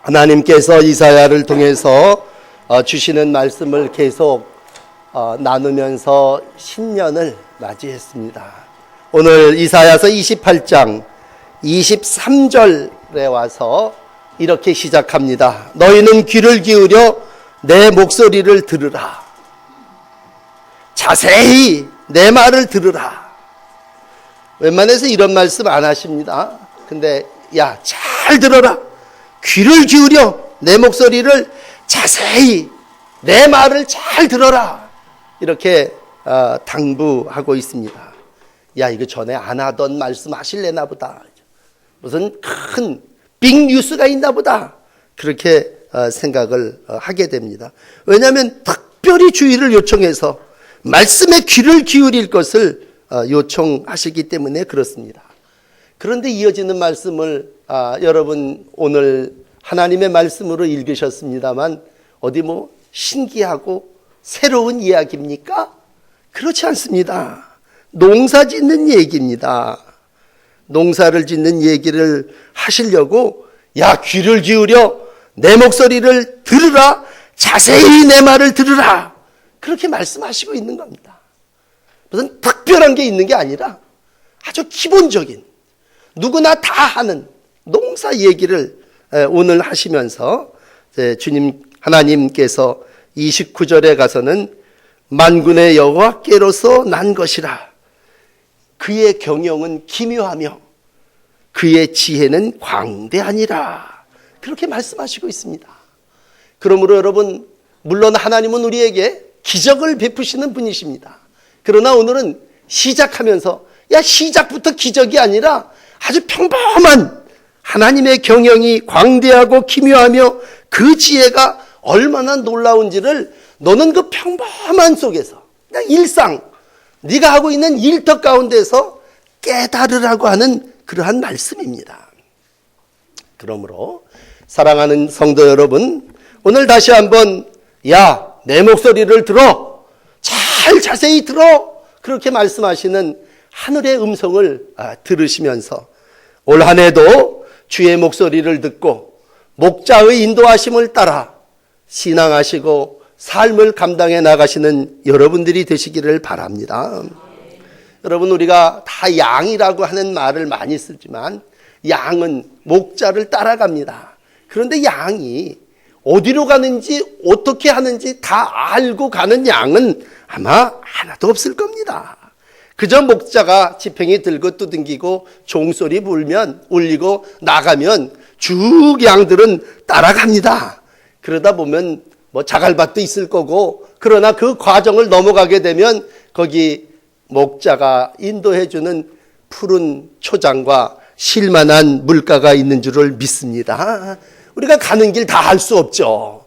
하나님께서 이사야를 통해서 주시는 말씀을 계속 나누면서 신년을 맞이했습니다. 오늘 이사야서 28장 23절에 와서 이렇게 시작합니다. 너희는 귀를 기울여 내 목소리를 들으라. 자세히 내 말을 들으라. 웬만해서 이런 말씀 안 하십니다. 근데 야, 잘 들어라. 귀를 기울여 내 목소리를 자세히 내 말을 잘 들어라. 이렇게 당부하고 있습니다. 야, 이거 전에 안 하던 말씀 하실래나 보다. 무슨 큰 빅뉴스가 있나 보다. 그렇게 생각을 하게 됩니다. 왜냐하면 특별히 주의를 요청해서 말씀에 귀를 기울일 것을 요청하시기 때문에 그렇습니다. 그런데 이어지는 말씀을 여러분 오늘 하나님의 말씀으로 읽으셨습니다만 어디 뭐 신기하고 새로운 이야기입니까? 그렇지 않습니다. 농사 짓는 얘기입니다. 농사를 짓는 얘기를 하시려고 야, 귀를 기울여 내 목소리를 들으라. 자세히 내 말을 들으라. 그렇게 말씀하시고 있는 겁니다. 무슨 특별한 게 있는 게 아니라 아주 기본적인 누구나 다 하는 농사 얘기를 오늘 하시면서 주님 하나님께서 29절에 가서는 만군의 여호와께로서 난 것이라. 그의 경영은 기묘하며 그의 지혜는 광대하니라. 그렇게 말씀하시고 있습니다. 그러므로 여러분, 물론 하나님은 우리에게 기적을 베푸시는 분이십니다. 그러나 오늘은 시작하면서 야, 시작부터 기적이 아니라 아주 평범한 하나님의 경영이 광대하고 기묘하며 그 지혜가 얼마나 놀라운지를 너는 그 평범한 속에서 그냥 일상 네가 하고 있는 일터 가운데서 깨달으라고 하는 그러한 말씀입니다. 그러므로 사랑하는 성도 여러분, 오늘 다시 한번 야, 내 목소리를 들어. 잘 자세히 들어. 그렇게 말씀하시는 하늘의 음성을 들으시면서 올 한 해도 주의 목소리를 듣고 목자의 인도하심을 따라 신앙하시고 삶을 감당해 나가시는 여러분들이 되시기를 바랍니다. 여러분, 우리가 다 양이라고 하는 말을 많이 쓰지만 양은 목자를 따라갑니다. 그런데 양이 어디로 가는지 어떻게 하는지 다 알고 가는 양은 아마 하나도 없을 겁니다. 그저 목자가 지팽이 들고 두둥기고 종소리 울리고 나가면 쭉 양들은 따라갑니다. 그러다 보면 뭐 자갈밭도 있을 거고, 그러나 그 과정을 넘어가게 되면 거기 목자가 인도해주는 푸른 초장과 쉴만한 물가가 있는 줄을 믿습니다. 우리가 가는 길 다 알 수 없죠.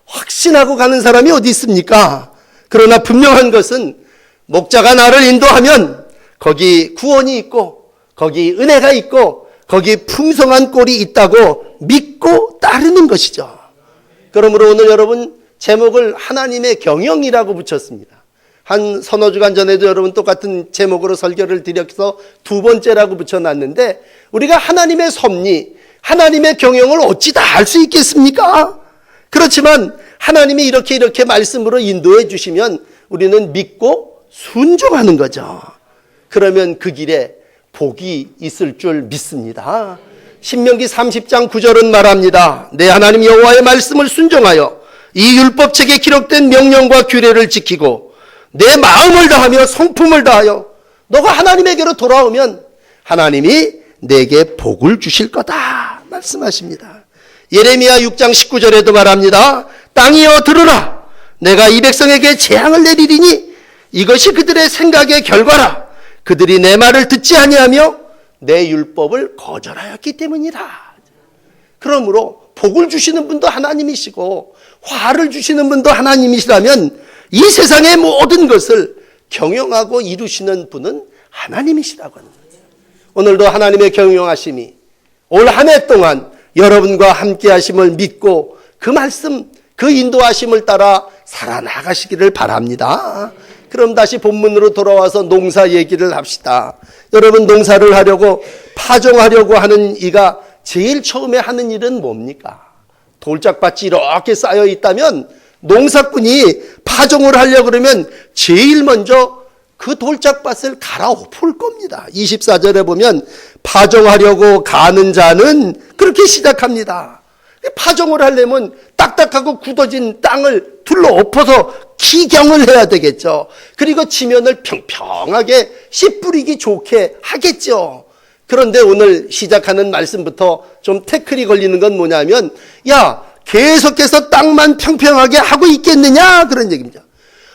확신하고 가는 사람이 어디 있습니까? 그러나 분명한 것은 목자가 나를 인도하면 거기 구원이 있고 거기 은혜가 있고 거기 풍성한 꼴이 있다고 믿고 따르는 것이죠. 그러므로 오늘 여러분 제목을 하나님의 경영이라고 붙였습니다. 한 서너 주간 전에도 여러분 똑같은 제목으로 설교를 드려서 두 번째라고 붙여놨는데, 우리가 하나님의 섭리, 하나님의 경영을 어찌 다 알 수 있겠습니까? 그렇지만 하나님이 이렇게 말씀으로 인도해 주시면 우리는 믿고 순종하는 거죠. 그러면 그 길에 복이 있을 줄 믿습니다. 신명기 30장 9절은 말합니다. 내 하나님 여호와의 말씀을 순종하여 이 율법책에 기록된 명령과 규례를 지키고 내 마음을 다하며 성품을 다하여 너가 하나님에게로 돌아오면 하나님이 내게 복을 주실 거다 말씀하십니다. 예레미야 6장 19절에도 말합니다. 땅이여 들으라. 내가 이 백성에게 재앙을 내리리니 이것이 그들의 생각의 결과라. 그들이 내 말을 듣지 아니하며 내 율법을 거절하였기 때문이라. 그러므로 복을 주시는 분도 하나님이시고 화를 주시는 분도 하나님이시라면 이 세상의 모든 것을 경영하고 이루시는 분은 하나님이시라고 하는 거예요. 오늘도 하나님의 경영하심이 올 한 해 동안 여러분과 함께 하심을 믿고 그 말씀, 그 인도하심을 따라 살아나가시기를 바랍니다. 그럼 다시 본문으로 돌아와서 농사 얘기를 합시다. 여러분, 농사를 하려고 파종하려고 하는 이가 제일 처음에 하는 일은 뭡니까? 돌짝밭이 이렇게 쌓여 있다면 농사꾼이 파종을 하려고 그러면 제일 먼저 그 돌짝밭을 갈아엎을 겁니다. 24절에 보면 파종하려고 가는 자는 그렇게 시작합니다. 파종을 하려면 딱딱하고 굳어진 땅을 둘러엎어서 기경을 해야 되겠죠. 그리고 지면을 평평하게 씨 뿌리기 좋게 하겠죠. 그런데 오늘 시작하는 말씀부터 좀 태클이 걸리는 건 뭐냐면, 야, 계속해서 땅만 평평하게 하고 있겠느냐? 그런 얘기입니다.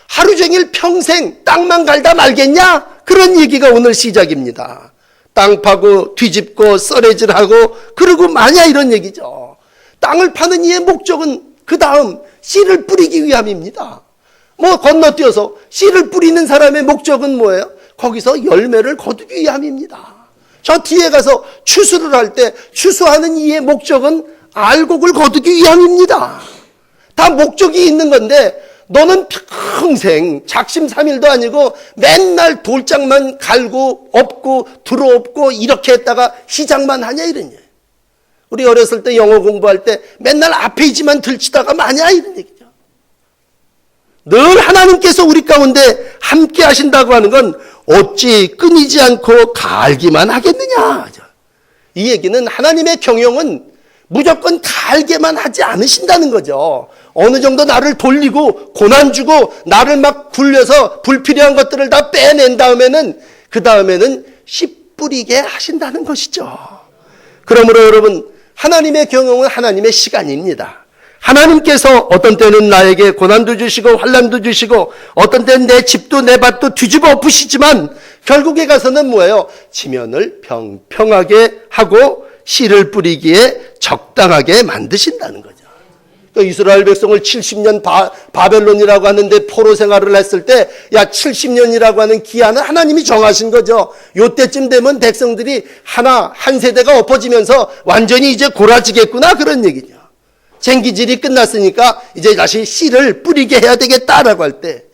하루 종일 평생 땅만 갈다 말겠냐? 그런 얘기가 오늘 시작입니다. 땅 파고 뒤집고 썰애질하고 그러고 마냐 이런 얘기죠. 땅을 파는 이의 목적은 그 다음 씨를 뿌리기 위함입니다. 뭐 건너뛰어서 씨를 뿌리는 사람의 목적은 뭐예요? 거기서 열매를 거두기 위함입니다. 저 뒤에 가서 추수를 할 때 추수하는 이의 목적은 알곡을 거두기 위함입니다. 다 목적이 있는 건데 너는 평생 작심삼일도 아니고 맨날 돌짝만 갈고 엎고 들어엎고 이렇게 했다가 시작만 하냐 이런 얘기예요. 우리 어렸을 때 영어 공부할 때 맨날 앞에 있지만 들치다가 마냐 이런 얘기죠. 늘 하나님께서 우리 가운데 함께 하신다고 하는 건 어찌 끊이지 않고 갈기만 하겠느냐. 이 얘기는 하나님의 경영은 무조건 갈게만 하지 않으신다는 거죠. 어느 정도 나를 돌리고 고난 주고 나를 막 굴려서 불필요한 것들을 다 빼낸 다음에는 그 다음에는 씨 뿌리게 하신다는 것이죠. 그러므로 여러분, 하나님의 경영은 하나님의 시간입니다. 하나님께서 어떤 때는 나에게 고난도 주시고 환난도 주시고 어떤 때는 내 집도 내 밭도 뒤집어 엎으시지만 결국에 가서는 뭐예요? 지면을 평평하게 하고 씨를 뿌리기에 적당하게 만드신다는 거죠. 그러니까 이스라엘 백성을 70년 바벨론이라고 하는데 포로 생활을 했을 때, 야, 70년이라고 하는 기한은 하나님이 정하신 거죠. 요때쯤 되면 백성들이 한 세대가 엎어지면서 완전히 이제 골아지겠구나 그런 얘기죠. 쟁기질이 끝났으니까 이제 다시 씨를 뿌리게 해야 되겠다라고 할 때,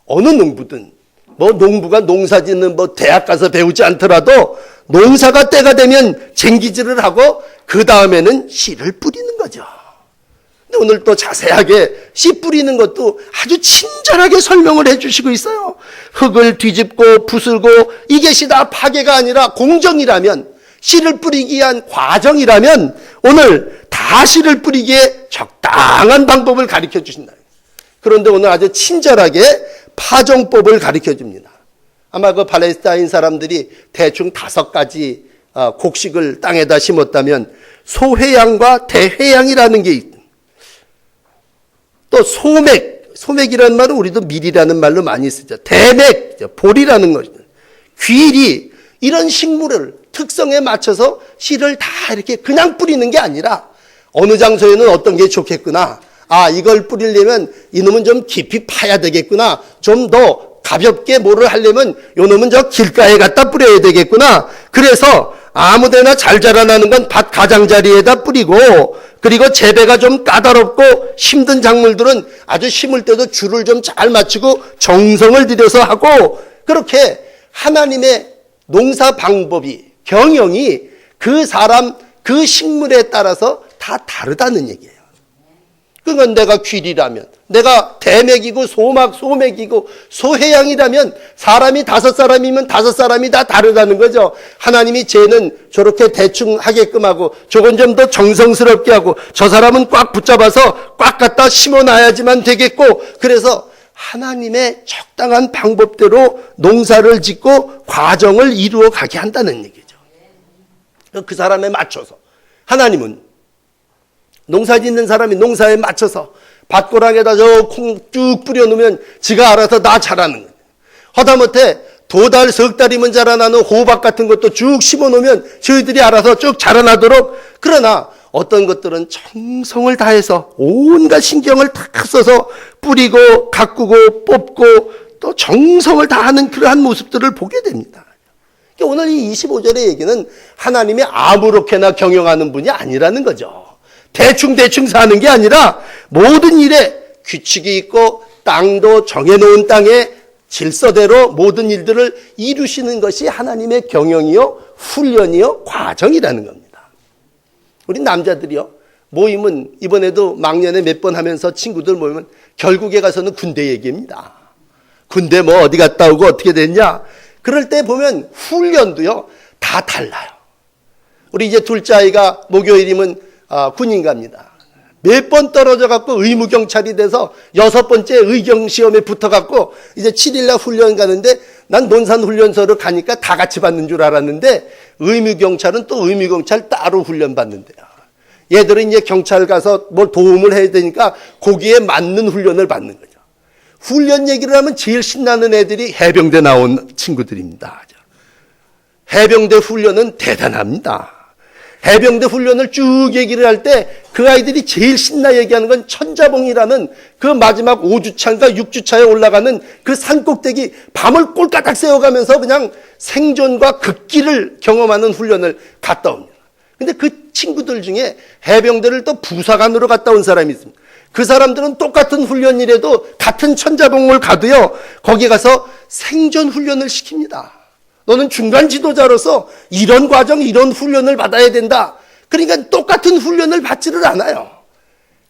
어느 농부든 뭐 농부가 농사 짓는 뭐 대학 가서 배우지 않더라도 농사가 때가 되면 쟁기질을 하고 그 다음에는 씨를 뿌리는 거죠. 근데 오늘 또 자세하게 씨 뿌리는 것도 아주 친절하게 설명을 해주시고 있어요. 흙을 뒤집고 부술고 이것이 다 파괴가 아니라 공정이라면, 씨를 뿌리기 위한 과정이라면 오늘 다 씨를 뿌리기에 적당한 방법을 가르쳐 주신다. 그런데 오늘 아주 친절하게 파종법을 가르쳐 줍니다. 아마 그 팔레스타인 사람들이 대충 5가지 곡식을 땅에다 심었다면 소회양과 대회양이라는 게 있다. 또 소맥이라는 말은 우리도 밀이라는 말로 많이 쓰죠. 대맥, 볼이라는 것이죠. 귀리, 이런 식물을 특성에 맞춰서 씨를 다 이렇게 그냥 뿌리는 게 아니라 어느 장소에는 어떤 게 좋겠구나. 아, 이걸 뿌리려면 이놈은 좀 깊이 파야 되겠구나. 좀 더 가볍게 뭐를 하려면 요놈은 저 길가에 갖다 뿌려야 되겠구나. 그래서 아무데나 잘 자라나는 건 밭 가장자리에다 뿌리고, 그리고 재배가 좀 까다롭고 힘든 작물들은 아주 심을 때도 줄을 좀 잘 맞추고 정성을 들여서 하고, 그렇게 하나님의 농사 방법이, 경영이 그 사람, 그 식물에 따라서 다 다르다는 얘기예요. 그건 내가 귀리라면, 내가 대맥이고 소맥이고 소해양이라면 사람이 5사람이면 5사람이 다 다르다는 거죠. 하나님이 쟤는 저렇게 대충 하게끔 하고 저건 좀 더 정성스럽게 하고 저 사람은 꽉 붙잡아서 꽉 갖다 심어놔야지만 되겠고, 그래서 하나님의 적당한 방법대로 농사를 짓고 과정을 이루어 가게 한다는 얘기죠. 그 사람에 맞춰서 하나님은 농사 짓는 사람이 농사에 맞춰서 밭고랑에다 저 콩 쭉 뿌려놓으면 지가 알아서 다 자라는 거예요. 하다못해 2달, 3달이면 자라나는 호박 같은 것도 쭉 심어놓으면 저희들이 알아서 쭉 자라나도록. 그러나 어떤 것들은 정성을 다해서 온갖 신경을 다 써서 뿌리고 가꾸고 뽑고 또 정성을 다하는 그러한 모습들을 보게 됩니다. 오늘 이 25절의 얘기는 하나님이 아무렇게나 경영하는 분이 아니라는 거죠. 대충 사는 게 아니라 모든 일에 규칙이 있고 땅도 정해놓은 땅에 질서대로 모든 일들을 이루시는 것이 하나님의 경영이요, 훈련이요, 과정이라는 겁니다. 우리 남자들이요, 모임은 이번에도 막년에 몇 번 하면서 친구들 모이면 결국에 가서는 군대 얘기입니다. 군대 뭐 어디 갔다 오고 어떻게 됐냐? 그럴 때 보면 훈련도요, 다 달라요. 우리 이제 둘째 아이가 목요일이면 군인 갑니다. 몇 번 떨어져 갖고 의무경찰이 돼서 6번째 의경시험에 붙어 갖고 이제 7일날 훈련 가는데 난 논산훈련소로 가니까 다 같이 받는 줄 알았는데 의무경찰은 또 의무경찰 따로 훈련 받는데요. 얘들은 이제 경찰 가서 뭘 도움을 해야 되니까 거기에 맞는 훈련을 받는 거죠. 훈련 얘기를 하면 제일 신나는 애들이 해병대 나온 친구들입니다. 해병대 훈련은 대단합니다. 해병대 훈련을 쭉 얘기를 할 때 그 아이들이 제일 신나 얘기하는 건 천자봉이라는 그 마지막 5주차인가 6주차에 올라가는 그 산꼭대기 밤을 꼴까닥 세워가면서 그냥 생존과 극기를 경험하는 훈련을 갔다 옵니다. 근데 그 친구들 중에 해병대를 또 부사관으로 갔다 온 사람이 있습니다. 그 사람들은 똑같은 훈련이라도 같은 천자봉을 가도요, 거기 가서 생존 훈련을 시킵니다. 너는 중간 지도자로서 이런 과정, 이런 훈련을 받아야 된다. 그러니까 똑같은 훈련을 받지를 않아요.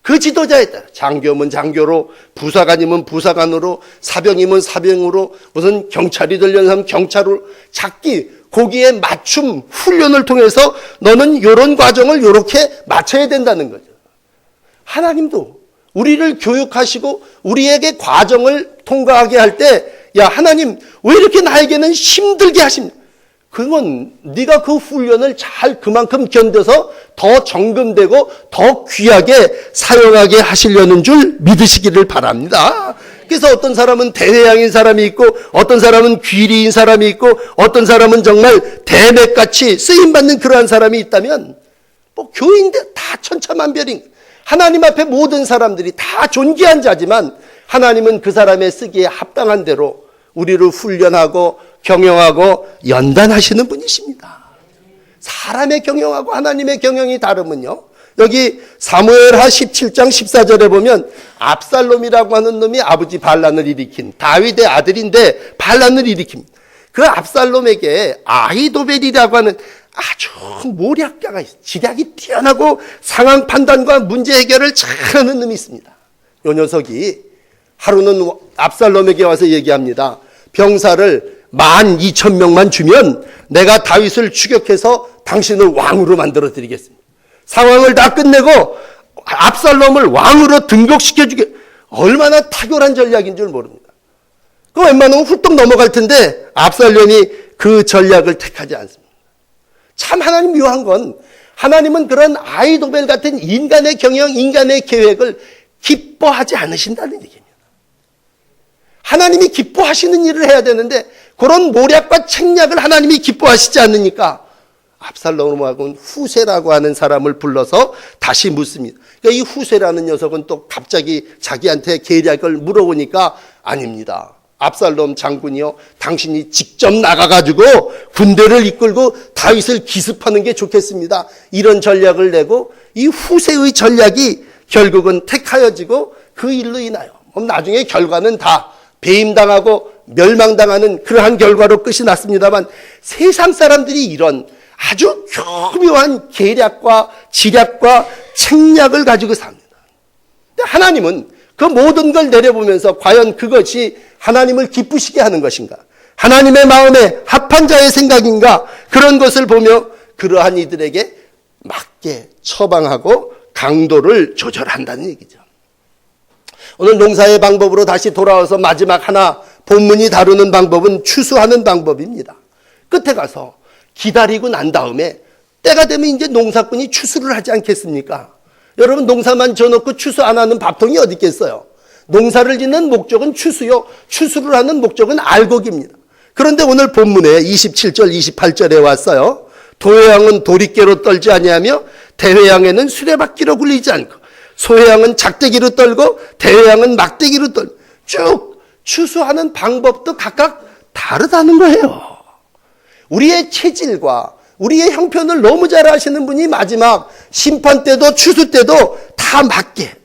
그 지도자에 따라 장교면 장교로, 부사관이면 부사관으로, 사병이면 사병으로, 무슨 경찰이 되려는 사람 경찰로 잡기, 거기에 맞춤 훈련을 통해서 너는 이런 과정을 이렇게 맞춰야 된다는 거죠. 하나님도 우리를 교육하시고 우리에게 과정을 통과하게 할 때, 야, 하나님 왜 이렇게 나에게는 힘들게 하십니까? 그건 네가 그 훈련을 잘 그만큼 견뎌서 더 정금되고 더 귀하게 사용하게 하시려는 줄 믿으시기를 바랍니다. 그래서 어떤 사람은 대회양인 사람이 있고, 어떤 사람은 귀리인 사람이 있고, 어떤 사람은 정말 대맥같이 쓰임받는 그러한 사람이 있다면, 뭐 교인들 다 천차만별인, 하나님 앞에 모든 사람들이 다 존귀한 자지만 하나님은 그 사람의 쓰기에 합당한 대로 우리를 훈련하고 경영하고 연단하시는 분이십니다. 사람의 경영하고 하나님의 경영이 다르면요, 여기 사무엘하 17장 14절에 보면 압살롬이라고 하는 놈이 아버지 반란을 일으킨 다윗의 아들인데 반란을 일으킵니다. 그 압살롬에게 아히도벨이라고 하는 아주 모략가가 있어요. 지략이 뛰어나고 상황 판단과 문제 해결을 잘하는 놈이 있습니다. 이 녀석이 하루는 압살롬에게 와서 얘기합니다. 병사를 12,000명만 주면 내가 다윗을 추격해서 당신을 왕으로 만들어 드리겠습니다. 상황을 다 끝내고 압살롬을 왕으로 등극시켜주게. 얼마나 탁월한 전략인 줄 모릅니다. 그 웬만하면 훌떡 넘어갈 텐데 압살롬이 그 전략을 택하지 않습니다. 참 하나님 묘한 건, 하나님은 그런 아히도벨 같은 인간의 경영, 인간의 계획을 기뻐하지 않으신다는 얘기입니다. 하나님이 기뻐하시는 일을 해야 되는데 그런 모략과 책략을 하나님이 기뻐하시지 않으니까 압살롬하고는 후세라고 하는 사람을 불러서 다시 묻습니다. 그러니까 이 후세라는 녀석은 또 갑자기 자기한테 계략을 물어보니까 아닙니다. 압살롬 장군이요, 당신이 직접 나가가지고 군대를 이끌고 다윗을 기습하는 게 좋겠습니다. 이런 전략을 내고 이 후세의 전략이 결국은 택하여지고 그 일로 인하여 나중에 결과는 다 배임당하고 멸망당하는 그러한 결과로 끝이 났습니다만, 세상 사람들이 이런 아주 교묘한 계략과 지략과 책략을 가지고 삽니다. 하나님은 그 모든 걸 내려보면서 과연 그것이 하나님을 기쁘시게 하는 것인가, 하나님의 마음에 합한 자의 생각인가, 그런 것을 보며 그러한 이들에게 맞게 처방하고 강도를 조절한다는 얘기죠. 오늘 농사의 방법으로 다시 돌아와서 마지막 하나, 본문이 다루는 방법은 추수하는 방법입니다. 끝에 가서 기다리고 난 다음에 때가 되면 이제 농사꾼이 추수를 하지 않겠습니까? 여러분, 농사만 져놓고 추수 안 하는 밥통이 어디 있겠어요? 농사를 짓는 목적은 추수요, 추수를 하는 목적은 알곡입니다. 그런데 오늘 본문에 27절 28절에 왔어요. 도회양은 도리깨로 떨지 아니하며 대회양에는 수레바퀴로 굴리지 않고, 소회양은 작대기로 떨고 대회양은 막대기로 떨고, 쭉 추수하는 방법도 각각 다르다는 거예요. 우리의 체질과 우리의 형편을 너무 잘 아시는 분이 마지막 심판 때도 추수 때도 다 맞게,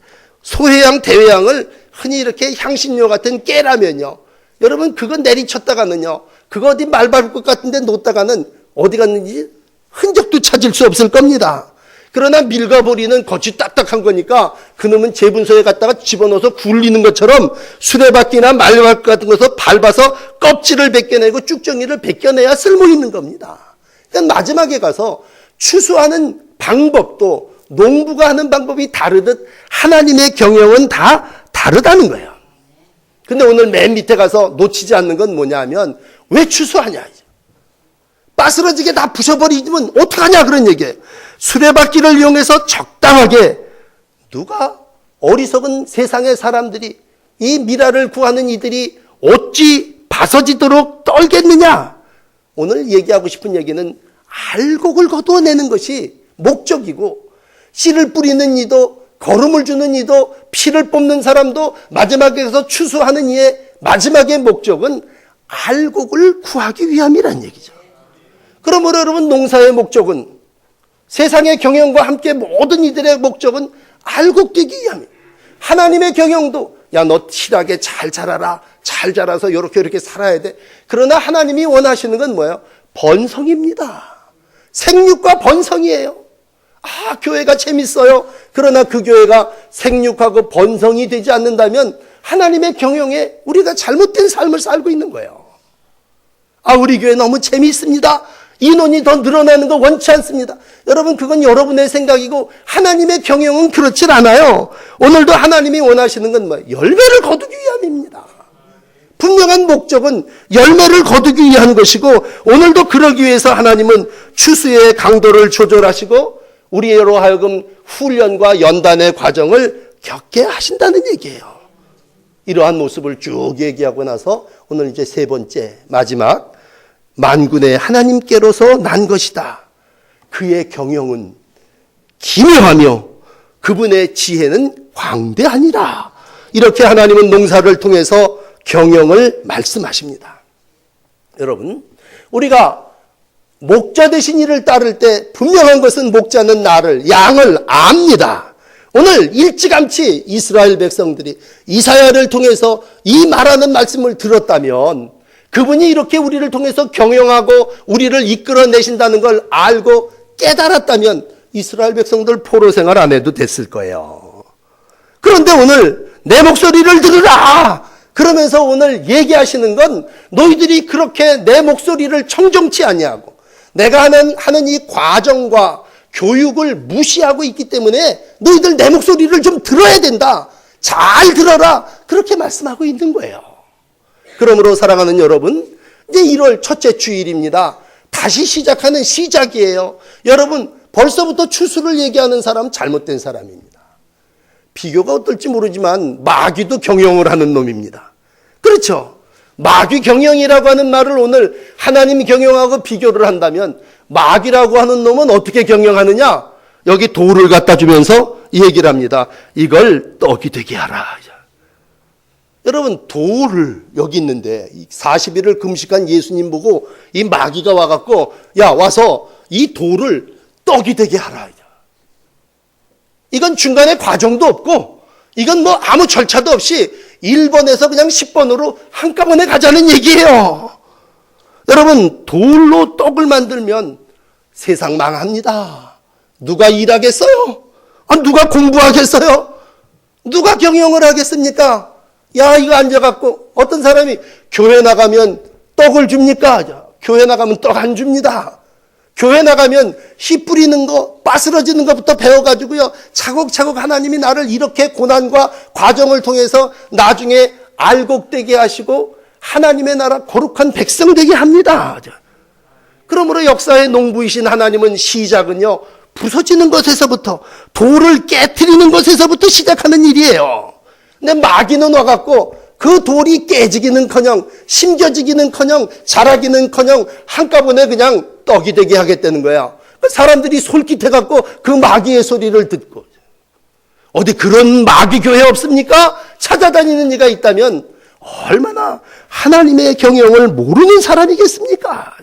소회양 대회양을 흔히 이렇게 향신료 같은 깨라면요, 여러분 그거 내리쳤다가는요, 그거 어디 말 밟을 것 같은데 놓다가는 어디 갔는지 흔적도 찾을 수 없을 겁니다. 그러나 밀가 버리는 겉이 딱딱한 거니까 그놈은 제분소에 갖다가 집어넣어서 굴리는 것처럼 수레바퀴나 말바퀴 같은 것을 밟아서 껍질을 벗겨내고 쭉정이를 벗겨내야 쓸모있는 겁니다. 그러니까 마지막에 가서 추수하는 방법도 농부가 하는 방법이 다르듯 하나님의 경영은 다 다르다는 거예요. 근데 오늘 맨 밑에 가서 놓치지 않는 건 뭐냐 하면 왜 추수하냐. 빠스러지게 다 부셔버리면 어떡하냐 그런 얘기예요. 수레바퀴를 이용해서 적당하게 누가 어리석은 세상의 사람들이 이 미라를 구하는 이들이 어찌 바서지도록 떨겠느냐. 오늘 얘기하고 싶은 얘기는 알곡을 거두어내는 것이 목적이고 씨를 뿌리는 이도 거름을 주는 이도 피를 뽑는 사람도 마지막에 가서 추수하는 이의 마지막의 목적은 알곡을 구하기 위함이란 얘기죠. 그러므로 여러분 농사의 목적은 세상의 경영과 함께 모든 이들의 목적은 알곡되기 위함이에요. 하나님의 경영도 야 너 실하게 잘 자라라. 잘 자라서 이렇게 살아야 돼. 그러나 하나님이 원하시는 건 뭐예요? 번성입니다. 생육과 번성이에요. 아, 교회가 재밌어요. 그러나 그 교회가 생육하고 번성이 되지 않는다면 하나님의 경영에 우리가 잘못된 삶을 살고 있는 거예요. 아, 우리 교회 너무 재미있습니다. 인원이 더 늘어나는 거 원치 않습니다. 여러분, 그건 여러분의 생각이고 하나님의 경영은 그렇지 않아요. 오늘도 하나님이 원하시는 건 뭐예요? 열매를 거두기 위함입니다. 분명한 목적은 열매를 거두기 위한 것이고 오늘도 그러기 위해서 하나님은 추수의 강도를 조절하시고 우리로 하여금 훈련과 연단의 과정을 겪게 하신다는 얘기예요. 이러한 모습을 쭉 얘기하고 나서 오늘 이제 세 번째 마지막 만군의 하나님께로서 난 것이다. 그의 경영은 기묘하며 그분의 지혜는 광대하니라. 이렇게 하나님은 농사를 통해서 경영을 말씀하십니다. 여러분, 우리가 목자 되신 이를 따를 때 분명한 것은 목자는 나를, 양을 압니다. 오늘 일찌감치 이스라엘 백성들이 이사야를 통해서 이 말하는 말씀을 들었다면 그분이 이렇게 우리를 통해서 경영하고 우리를 이끌어내신다는 걸 알고 깨달았다면 이스라엘 백성들 포로 생활 안 해도 됐을 거예요. 그런데 오늘 내 목소리를 들으라! 그러면서 오늘 얘기하시는 건 너희들이 그렇게 내 목소리를 청정치 아니하고 내가 하는 이 과정과 교육을 무시하고 있기 때문에 너희들 내 목소리를 좀 들어야 된다. 잘 들어라. 그렇게 말씀하고 있는 거예요. 그러므로 사랑하는 여러분, 이제 1월 첫째 주일입니다. 다시 시작하는 시작이에요. 여러분, 벌써부터 추수를 얘기하는 사람 잘못된 사람입니다. 비교가 어떨지 모르지만 마귀도 경영을 하는 놈입니다. 그렇죠? 마귀 경영이라고 하는 말을 오늘 하나님이 경영하고 비교를 한다면 마귀라고 하는 놈은 어떻게 경영하느냐? 여기 돌을 갖다 주면서 얘기를 합니다. 이걸 떡이 되게 하라. 여러분, 돌을 여기 있는데 40일을 금식한 예수님 보고 이 마귀가 와갖고 야 와서 이 돌을 떡이 되게 하라. 이건 중간에 과정도 없고 이건 뭐 아무 절차도 없이 1번에서 그냥 10번으로 한꺼번에 가자는 얘기예요. 여러분, 돌로 떡을 만들면 세상 망합니다. 누가 일하겠어요? 누가 공부하겠어요? 누가 경영을 하겠습니까? 야, 이거 앉아갖고 어떤 사람이 교회 나가면 떡을 줍니까? 교회 나가면 떡 안 줍니다. 교회 나가면 씨 뿌리는 거, 빠스러지는 것부터 배워가지고요. 차곡차곡 하나님이 나를 이렇게 고난과 과정을 통해서 나중에 알곡되게 하시고 하나님의 나라 거룩한 백성 되게 합니다. 그러므로 역사의 농부이신 하나님은 시작은요. 부서지는 것에서부터 돌을 깨트리는 것에서부터 시작하는 일이에요. 근데 마귀는 와갖고 그 돌이 깨지기는커녕 심겨지기는커녕 자라기는커녕 한꺼번에 그냥 떡이 되게 하겠다는 거야. 사람들이 솔깃해갖고 그 마귀의 소리를 듣고 어디 그런 마귀 교회 없습니까? 찾아다니는 이가 있다면 얼마나 하나님의 경영을 모르는 사람이겠습니까?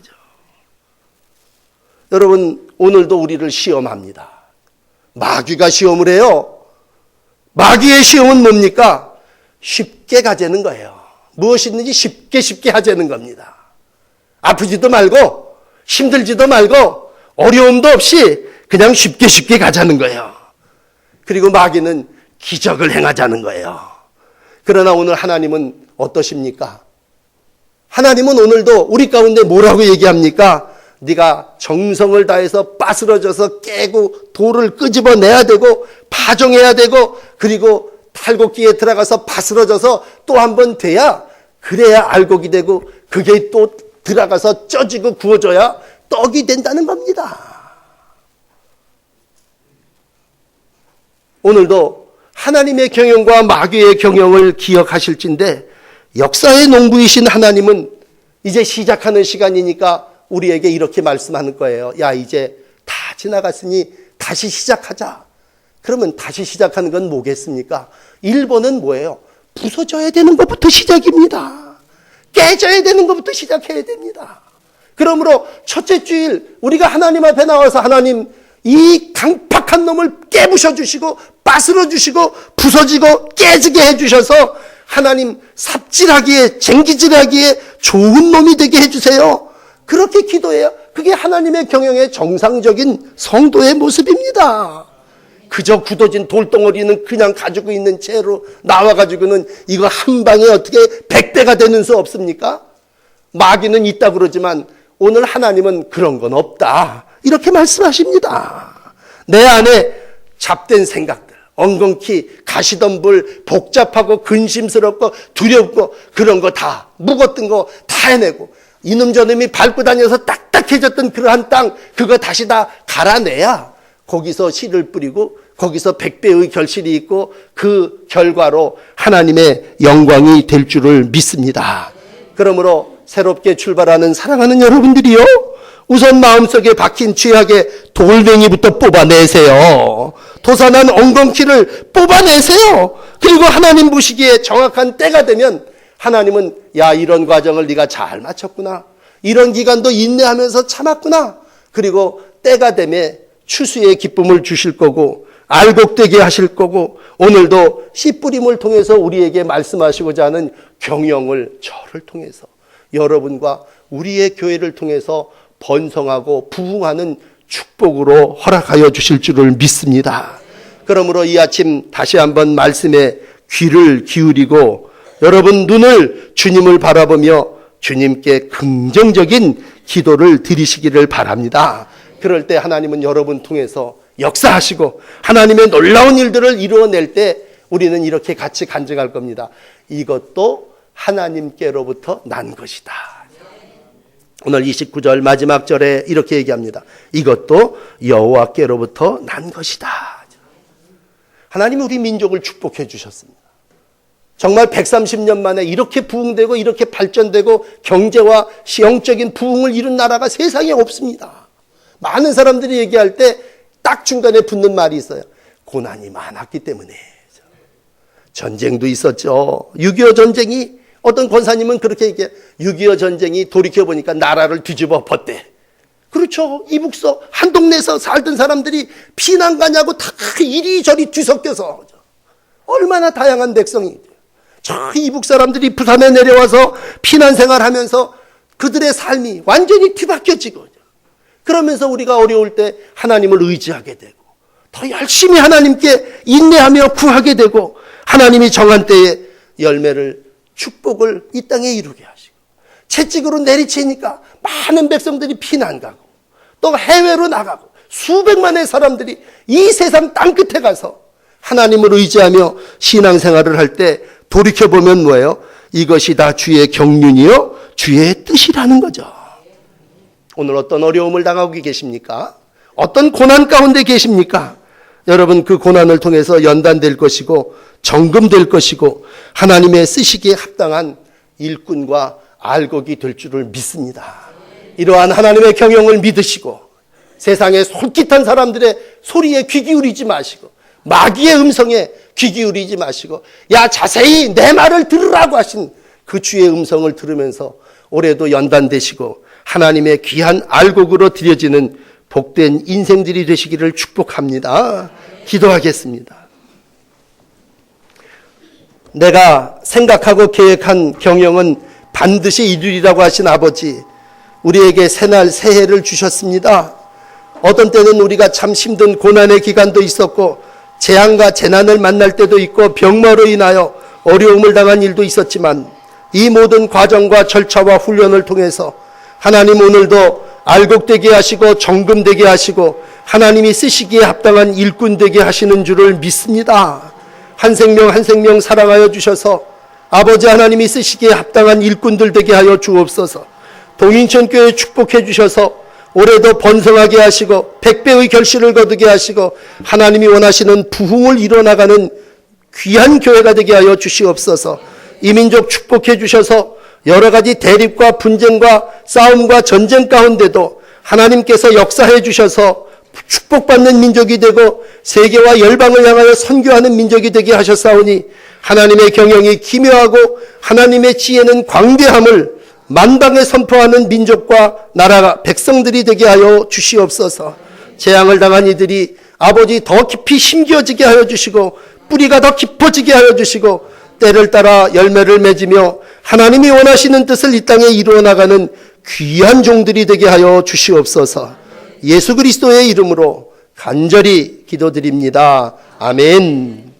여러분, 오늘도 우리를 시험합니다. 마귀가 시험을 해요. 마귀의 시험은 뭡니까? 쉽게 가자는 거예요. 무엇이든지 쉽게 하자는 겁니다. 아프지도 말고 힘들지도 말고 어려움도 없이 그냥 쉽게 쉽게 가자는 거예요. 그리고 마귀는 기적을 행하자는 거예요. 그러나 오늘 하나님은 어떠십니까? 하나님은 오늘도 우리 가운데 뭐라고 얘기합니까? 네가 정성을 다해서 빠스러져서 깨고 돌을 끄집어내야 되고 파종해야 되고 그리고 탈곡기에 들어가서 바스러져서 또 한 번 돼야 그래야 알곡이 되고 그게 또 들어가서 쪄지고 구워져야 떡이 된다는 겁니다. 오늘도 하나님의 경영과 마귀의 경영을 기억하실진데 역사의 농부이신 하나님은 이제 시작하는 시간이니까 우리에게 이렇게 말씀하는 거예요. 야, 이제 다 지나갔으니 다시 시작하자. 그러면 다시 시작하는 건 뭐겠습니까? 1번은 뭐예요? 부서져야 되는 것부터 시작입니다. 깨져야 되는 것부터 시작해야 됩니다. 그러므로 첫째 주일 우리가 하나님 앞에 나와서 하나님 이 강팍한 놈을 깨부셔 주시고 빠스러 주시고 부서지고 깨지게 해주셔서 하나님 삽질하기에 쟁기질하기에 좋은 놈이 되게 해주세요. 그렇게 기도해요. 그게 하나님의 경영의 정상적인 성도의 모습입니다. 그저 굳어진 돌덩어리는 그냥 가지고 있는 채로 나와가지고는 이거 한 방에 어떻게 100배가 되는 수 없습니까? 마귀는 있다 그러지만 오늘 하나님은 그런 건 없다. 이렇게 말씀하십니다. 내 안에 잡된 생각들, 엉겅퀴, 가시덤불, 복잡하고 근심스럽고 두렵고 그런 거 다, 묵었던 거 다 해내고 이놈 저놈이 밟고 다녀서 딱딱해졌던 그러한 땅 그거 다시 다 갈아내야 거기서 씨를 뿌리고 거기서 100배의 결실이 있고 그 결과로 하나님의 영광이 될 줄을 믿습니다. 그러므로 새롭게 출발하는 사랑하는 여러분들이요, 우선 마음속에 박힌 죄악의 돌멩이부터 뽑아내세요. 도산한 엉겅퀴를 뽑아내세요. 그리고 하나님 보시기에 정확한 때가 되면 하나님은 야, 이런 과정을 네가 잘 마쳤구나. 이런 기간도 인내하면서 참았구나. 그리고 때가 되면 추수의 기쁨을 주실 거고 알곡되게 하실 거고 오늘도 씨 뿌림을 통해서 우리에게 말씀하시고자 하는 경영을 저를 통해서 여러분과 우리의 교회를 통해서 번성하고 부흥하는 축복으로 허락하여 주실 줄을 믿습니다. 그러므로 이 아침 다시 한번 말씀에 귀를 기울이고 여러분 눈을 주님을 바라보며 주님께 긍정적인 기도를 드리시기를 바랍니다. 그럴 때 하나님은 여러분 통해서 역사하시고 하나님의 놀라운 일들을 이루어낼 때 우리는 이렇게 같이 간증할 겁니다. 이것도 하나님께로부터 난 것이다. 오늘 29절 마지막 절에 이렇게 얘기합니다. 이것도 여호와께로부터 난 것이다. 하나님이 우리 민족을 축복해 주셨습니다. 정말 130년 만에 이렇게 부흥되고 이렇게 발전되고 경제와 영적인 부흥을 이룬 나라가 세상에 없습니다. 많은 사람들이 얘기할 때 딱 중간에 붙는 말이 있어요. 고난이 많았기 때문에. 전쟁도 있었죠. 6.25 전쟁이 어떤 권사님은 그렇게 얘기해요. 6.25 전쟁이 돌이켜보니까 나라를 뒤집어 엎었대. 그렇죠. 이북서 한 동네에서 살던 사람들이 피난 가냐고 다 이리저리 뒤섞여서 얼마나 다양한 백성이. 저 이북 사람들이 부산에 내려와서 피난 생활하면서 그들의 삶이 완전히 뒤바뀌어지고 그러면서 우리가 어려울 때 하나님을 의지하게 되고 더 열심히 하나님께 인내하며 구하게 되고 하나님이 정한 때에 열매를 축복을 이 땅에 이루게 하시고 채찍으로 내리치니까 많은 백성들이 피난 가고 또 해외로 나가고 수백만의 사람들이 이 세상 땅끝에 가서 하나님을 의지하며 신앙생활을 할 때 돌이켜보면 뭐예요? 이것이 다 주의 경륜이요 주의 뜻이라는 거죠. 오늘 어떤 어려움을 당하고 계십니까? 어떤 고난 가운데 계십니까? 여러분 그 고난을 통해서 연단될 것이고 정금될 것이고 하나님의 쓰시기에 합당한 일꾼과 알곡이 될 줄을 믿습니다. 이러한 하나님의 경영을 믿으시고 세상에 솔깃한 사람들의 소리에 귀 기울이지 마시고 마귀의 음성에 귀 기울이지 마시고 야 자세히 내 말을 들으라고 하신 그 주의 음성을 들으면서 올해도 연단되시고 하나님의 귀한 알곡으로 드려지는 복된 인생들이 되시기를 축복합니다. 기도하겠습니다. 내가 생각하고 계획한 경영은 반드시 이루리라고 하신 아버지, 우리에게 새날 새해를 주셨습니다. 어떤 때는 우리가 참 힘든 고난의 기간도 있었고 재앙과 재난을 만날 때도 있고 병마로 인하여 어려움을 당한 일도 있었지만 이 모든 과정과 절차와 훈련을 통해서 하나님 오늘도 알곡되게 하시고 정금되게 하시고 하나님이 쓰시기에 합당한 일꾼 되게 하시는 줄을 믿습니다. 한 생명 한 생명 사랑하여 주셔서 아버지 하나님이 쓰시기에 합당한 일꾼들 되게 하여 주옵소서. 동인천교회 축복해 주셔서 올해도 번성하게 하시고 100배의 결실을 거두게 하시고 하나님이 원하시는 부흥을 이뤄나가는 귀한 교회가 되게 하여 주시옵소서. 이 민족 축복해 주셔서 여러 가지 대립과 분쟁과 싸움과 전쟁 가운데도 하나님께서 역사해 주셔서 축복받는 민족이 되고 세계와 열방을 향하여 선교하는 민족이 되게 하셨사오니 하나님의 경영이 기묘하고 하나님의 지혜는 광대함을 만방에 선포하는 민족과 나라 백성들이 되게 하여 주시옵소서. 재앙을 당한 이들이 아버지 더 깊이 심겨지게 하여 주시고 뿌리가 더 깊어지게 하여 주시고 때를 따라 열매를 맺으며 하나님이 원하시는 뜻을 이 땅에 이루어 나가는 귀한 종들이 되게 하여 주시옵소서. 예수 그리스도의 이름으로 간절히 기도드립니다. 아멘.